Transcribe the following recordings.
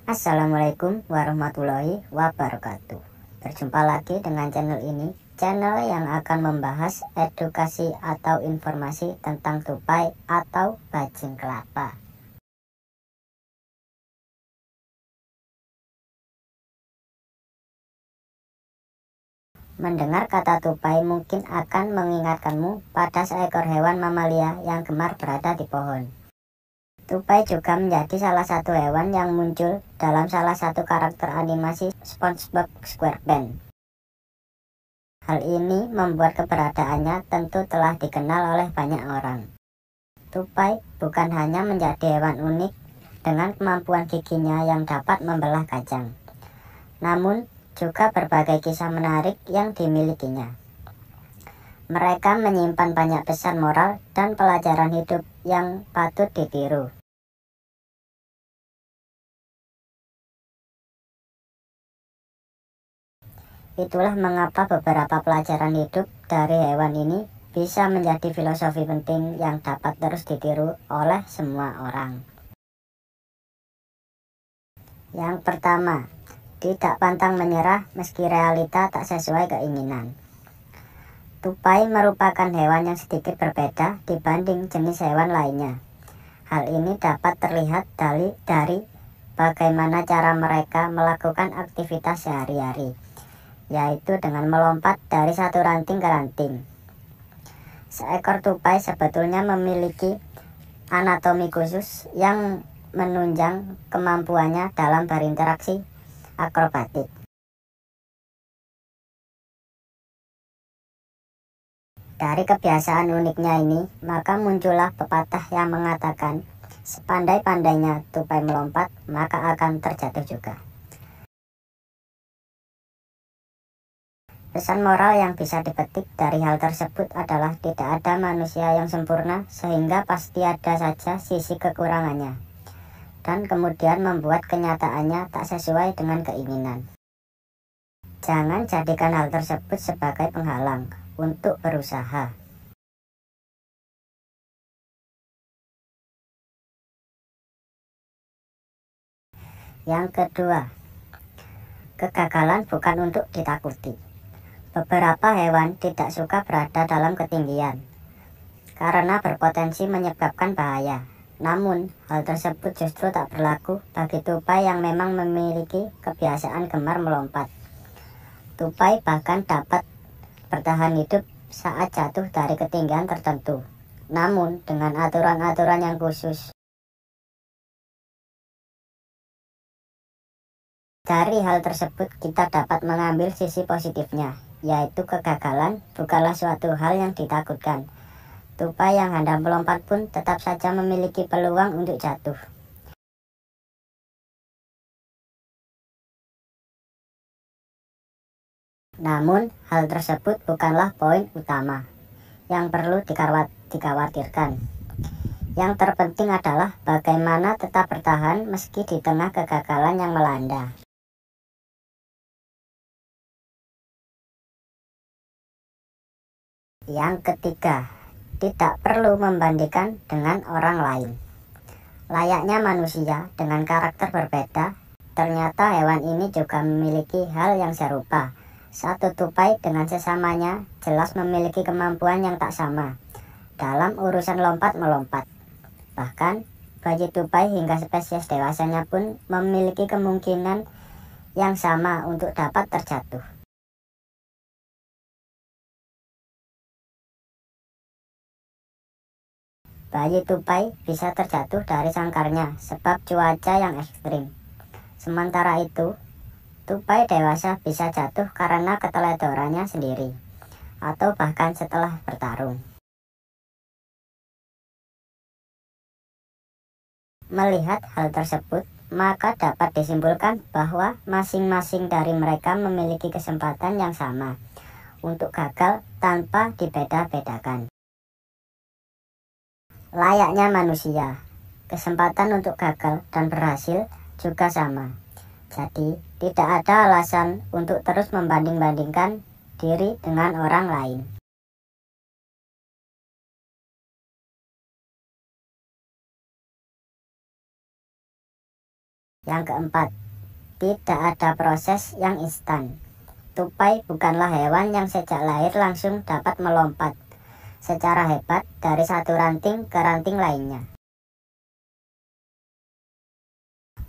Assalamualaikum warahmatullahi wabarakatuh. Berjumpa lagi dengan channel ini, channel yang akan membahas edukasi atau informasi tentang tupai atau bajing kelapa. Mendengar kata tupai mungkin akan mengingatkanmu pada seekor hewan mamalia yang gemar berada di pohon. Tupai juga menjadi salah satu hewan yang muncul dalam salah satu karakter animasi SpongeBob SquarePants. Hal ini membuat keberadaannya tentu telah dikenal oleh banyak orang. Tupai bukan hanya menjadi hewan unik dengan kemampuan giginya yang dapat membelah kacang, namun juga berbagai kisah menarik yang dimilikinya. Mereka menyimpan banyak pesan moral dan pelajaran hidup yang patut ditiru. Itulah mengapa beberapa pelajaran hidup dari hewan ini bisa menjadi filosofi penting yang dapat terus ditiru oleh semua orang. Yang pertama, tidak pantang menyerah meski realita tak sesuai keinginan. Tupai merupakan hewan yang sedikit berbeda dibanding jenis hewan lainnya. Hal ini dapat terlihat dari bagaimana cara mereka melakukan aktivitas sehari-hari, yaitu dengan melompat dari satu ranting ke ranting. Seekor tupai sebetulnya memiliki anatomi khusus yang menunjang kemampuannya dalam berinteraksi akrobatik. Dari kebiasaan uniknya ini, maka muncullah pepatah yang mengatakan, sepandai-pandainya tupai melompat, maka akan terjatuh juga. Pesan moral yang bisa dipetik dari hal tersebut adalah tidak ada manusia yang sempurna, sehingga pasti ada saja sisi kekurangannya, dan kemudian membuat kenyataannya tak sesuai dengan keinginan. Jangan jadikan hal tersebut sebagai penghalang untuk berusaha. Yang kedua, kegagalan bukan untuk ditakuti. Beberapa hewan tidak suka berada dalam ketinggian karena berpotensi menyebabkan bahaya. Namun, hal tersebut justru tak berlaku bagi tupai yang memang memiliki kebiasaan gemar melompat. Tupai bahkan dapat bertahan hidup saat jatuh dari ketinggian tertentu, namun dengan aturan-aturan yang khusus. Dari hal tersebut kita dapat mengambil sisi positifnya, yaitu kegagalan bukanlah suatu hal yang ditakutkan. Tupai yang hendak melompat pun tetap saja memiliki peluang untuk jatuh. Namun, hal tersebut bukanlah poin utama yang perlu dikhawatirkan. Yang terpenting adalah bagaimana tetap bertahan meski di tengah kegagalan yang melanda. Yang ketiga, tidak perlu membandingkan dengan orang lain. Layaknya manusia dengan karakter berbeda, ternyata hewan ini juga memiliki hal yang serupa. Satu tupai dengan sesamanya jelas memiliki kemampuan yang tak sama dalam urusan lompat-melompat. Bahkan, bayi tupai hingga spesies dewasanya pun memiliki kemungkinan yang sama untuk dapat terjatuh. Bayi tupai bisa terjatuh dari sangkarnya sebab cuaca yang ekstrim. Sementara itu, tupai dewasa bisa jatuh karena keteledorannya sendiri, atau bahkan setelah bertarung. Melihat hal tersebut, maka dapat disimpulkan bahwa masing-masing dari mereka memiliki kesempatan yang sama untuk gagal tanpa dibeda-bedakan. Layaknya manusia, kesempatan untuk gagal dan berhasil juga sama. Jadi, tidak ada alasan untuk terus membanding-bandingkan diri dengan orang lain. Yang keempat, tidak ada proses yang instan. Tupai bukanlah hewan yang sejak lahir langsung dapat melompat secara hebat dari satu ranting ke ranting lainnya.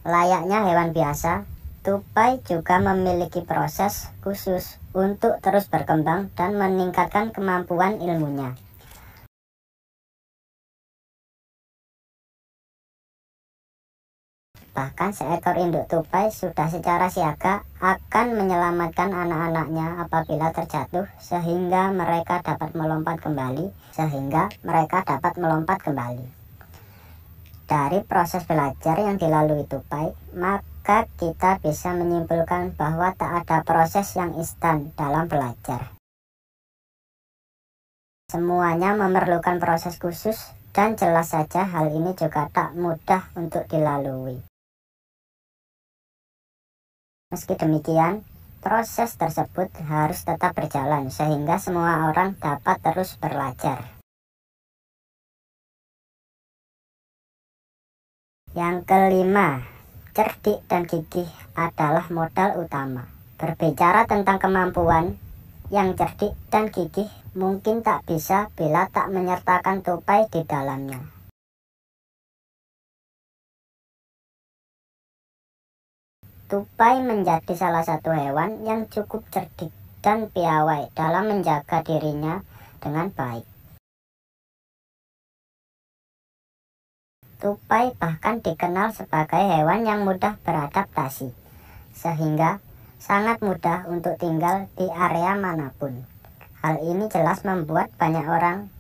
Layaknya hewan biasa, tupai juga memiliki proses khusus untuk terus berkembang dan meningkatkan kemampuan ilmunya. Bahkan seekor induk tupai sudah secara siaga akan menyelamatkan anak-anaknya apabila terjatuh sehingga mereka dapat melompat kembali. Dari proses belajar yang dilalui tupai, maka kita bisa menyimpulkan bahwa tak ada proses yang instan dalam belajar. Semuanya memerlukan proses khusus dan jelas saja hal ini juga tak mudah untuk dilalui. Meski demikian, proses tersebut harus tetap berjalan sehingga semua orang dapat terus belajar. Yang kelima, cerdik dan gigih adalah modal utama. Berbicara tentang kemampuan, yang cerdik dan gigih mungkin tak bisa bila tak menyertakan tupai di dalamnya. Tupai menjadi salah satu hewan yang cukup cerdik dan piawai dalam menjaga dirinya dengan baik. Tupai bahkan dikenal sebagai hewan yang mudah beradaptasi, sehingga sangat mudah untuk tinggal di area manapun. Hal ini jelas membuat banyak orang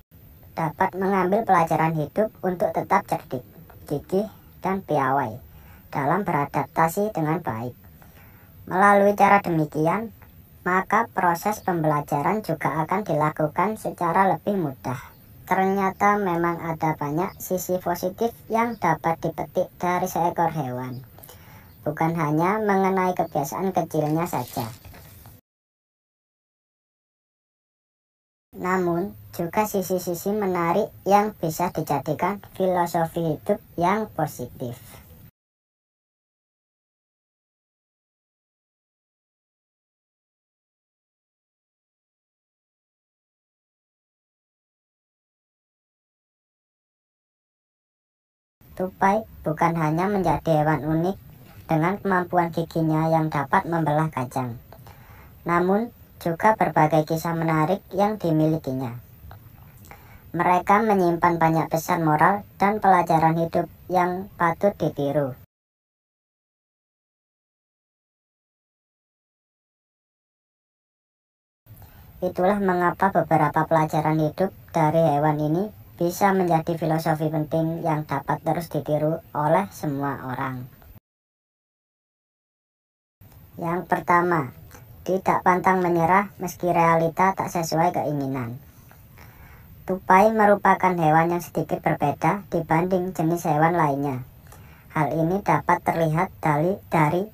dapat mengambil pelajaran hidup untuk tetap cerdik, gigih, dan piawai dalam beradaptasi dengan baik. Melalui cara demikian, maka proses pembelajaran juga akan dilakukan secara lebih mudah. Ternyata memang ada banyak sisi positif yang dapat dipetik dari seekor hewan. Bukan hanya mengenai kebiasaan kecilnya saja. Namun, juga sisi-sisi menarik yang bisa dijadikan filosofi hidup yang positif. Tupai bukan hanya menjadi hewan unik dengan kemampuan giginya yang dapat membelah kacang, namun juga berbagai kisah menarik yang dimilikinya. Mereka menyimpan banyak pesan moral dan pelajaran hidup yang patut ditiru. Itulah mengapa beberapa pelajaran hidup dari hewan ini bisa menjadi filosofi penting yang dapat terus ditiru oleh semua orang. Yang pertama, tidak pantang menyerah meski realita tak sesuai keinginan. Tupai merupakan hewan yang sedikit berbeda dibanding jenis hewan lainnya. Hal ini dapat terlihat dari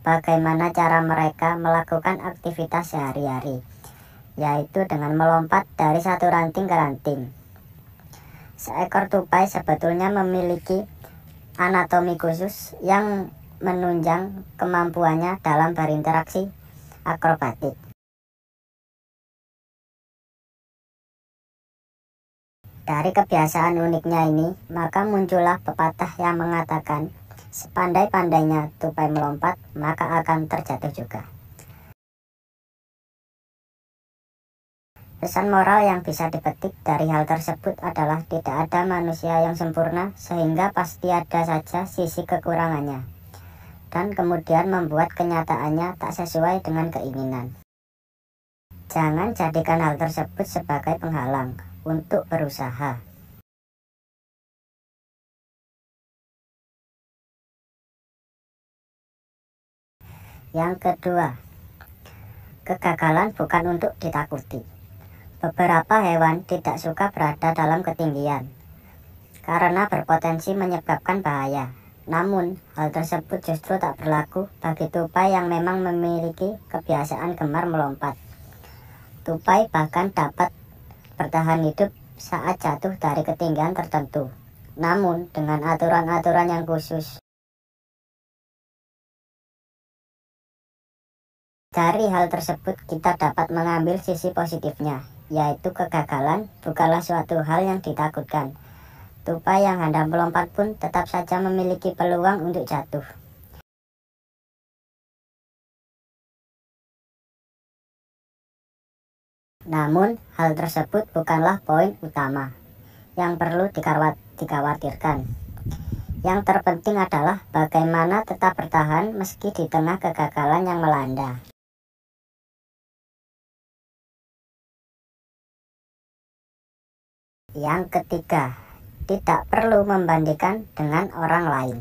bagaimana cara mereka melakukan aktivitas sehari-hari, yaitu dengan melompat dari satu ranting ke ranting. Seekor tupai sebetulnya memiliki anatomi khusus yang menunjang kemampuannya dalam berinteraksi akrobatik. Dari kebiasaan uniknya ini, maka muncullah pepatah yang mengatakan, sepandai-pandainya tupai melompat, maka akan terjatuh juga. Pesan moral yang bisa dipetik dari hal tersebut adalah tidak ada manusia yang sempurna sehingga pasti ada saja sisi kekurangannya, dan kemudian membuat kenyataannya tak sesuai dengan keinginan. Jangan jadikan hal tersebut sebagai penghalang untuk berusaha. Yang kedua, kegagalan bukan untuk ditakuti. Beberapa hewan tidak suka berada dalam ketinggian karena berpotensi menyebabkan bahaya. Namun, hal tersebut justru tak berlaku bagi tupai yang memang memiliki kebiasaan gemar melompat. Tupai bahkan dapat bertahan hidup saat jatuh dari ketinggian tertentu, namun dengan aturan-aturan yang khusus. Dari hal tersebut kita dapat mengambil sisi positifnya, yaitu kegagalan bukanlah suatu hal yang ditakutkan. Tupai yang hendak melompat pun tetap saja memiliki peluang untuk jatuh. Namun, hal tersebut bukanlah poin utama yang perlu dikhawatirkan. Yang terpenting adalah bagaimana tetap bertahan meski di tengah kegagalan yang melanda. Yang ketiga, tidak perlu membandingkan dengan orang lain.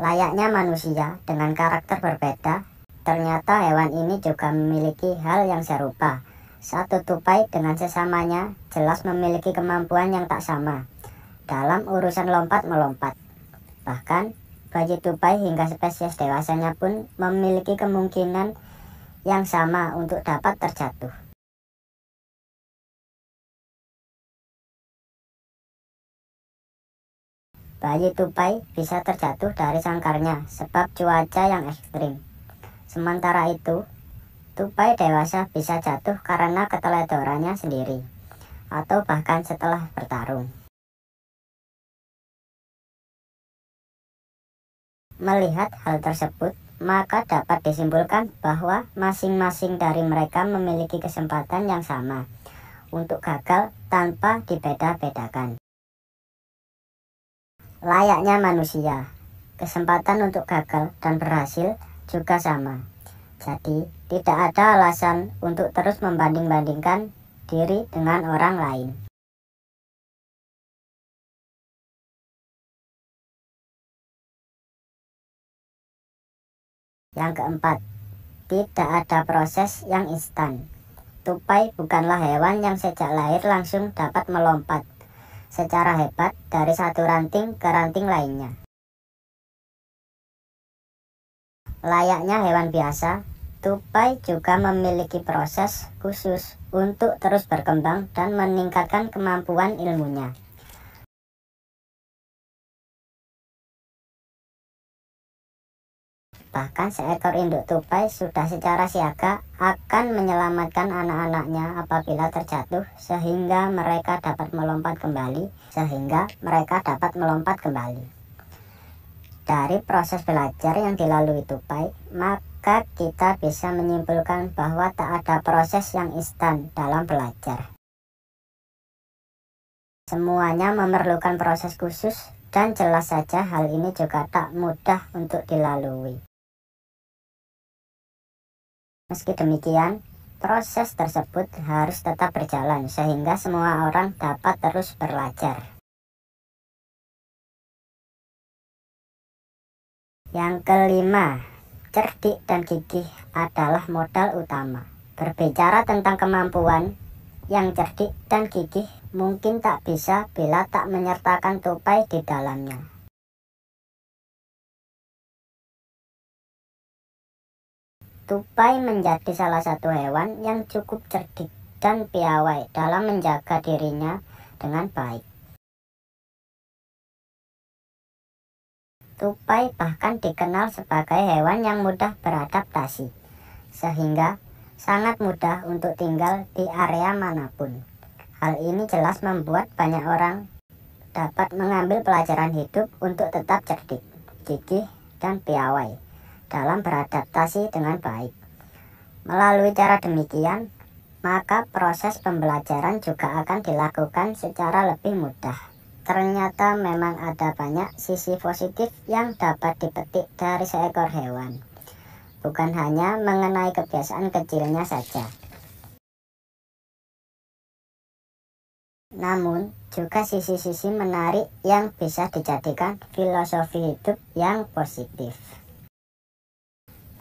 Layaknya manusia dengan karakter berbeda, ternyata hewan ini juga memiliki hal yang serupa. Satu tupai dengan sesamanya jelas memiliki kemampuan yang tak sama dalam urusan lompat-melompat. Bahkan, bayi tupai hingga spesies dewasanya pun memiliki kemungkinan yang sama untuk dapat terjatuh. Bayi tupai bisa terjatuh dari sangkarnya sebab cuaca yang ekstrim. Sementara itu, tupai dewasa bisa jatuh karena keteledorannya sendiri, atau bahkan setelah bertarung. Melihat hal tersebut, maka dapat disimpulkan bahwa masing-masing dari mereka memiliki kesempatan yang sama untuk gagal tanpa dibeda-bedakan. Layaknya manusia, kesempatan untuk gagal dan berhasil juga sama. Jadi, tidak ada alasan untuk terus membanding-bandingkan diri dengan orang lain. Yang keempat, tidak ada proses yang instan. Tupai bukanlah hewan yang sejak lahir langsung dapat melompat secara hebat dari satu ranting ke ranting lainnya. Layaknya hewan biasa, tupai juga memiliki proses khusus untuk terus berkembang dan meningkatkan kemampuan ilmunya. Bahkan seekor induk tupai sudah secara siaga akan menyelamatkan anak-anaknya apabila terjatuh sehingga mereka dapat melompat kembali. Dari proses belajar yang dilalui tupai, maka kita bisa menyimpulkan bahwa tak ada proses yang instan dalam belajar. Semuanya memerlukan proses khusus dan jelas saja hal ini juga tak mudah untuk dilalui. Meski demikian, proses tersebut harus tetap berjalan sehingga semua orang dapat terus belajar. Yang kelima, cerdik dan gigih adalah modal utama. Berbicara tentang kemampuan, yang cerdik dan gigih mungkin tak bisa bila tak menyertakan tupai di dalamnya. Tupai menjadi salah satu hewan yang cukup cerdik dan piawai dalam menjaga dirinya dengan baik. Tupai bahkan dikenal sebagai hewan yang mudah beradaptasi, sehingga sangat mudah untuk tinggal di area manapun. Hal ini jelas membuat banyak orang dapat mengambil pelajaran hidup untuk tetap cerdik, gigih, dan piawai dalam beradaptasi dengan baik. Melalui cara demikian, maka proses pembelajaran juga akan dilakukan secara lebih mudah. Ternyata memang ada banyak sisi positif yang dapat dipetik dari seekor hewan. Bukan hanya mengenai kebiasaan kecilnya saja. Namun, juga sisi-sisi menarik yang bisa dijadikan filosofi hidup yang positif.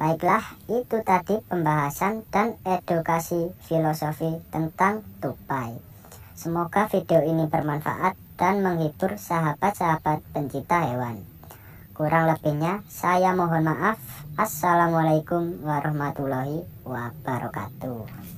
Baiklah, itu tadi pembahasan dan edukasi filosofi tentang tupai. Semoga video ini bermanfaat dan menghibur sahabat-sahabat pencinta hewan. Kurang lebihnya, saya mohon maaf. Assalamualaikum warahmatullahi wabarakatuh.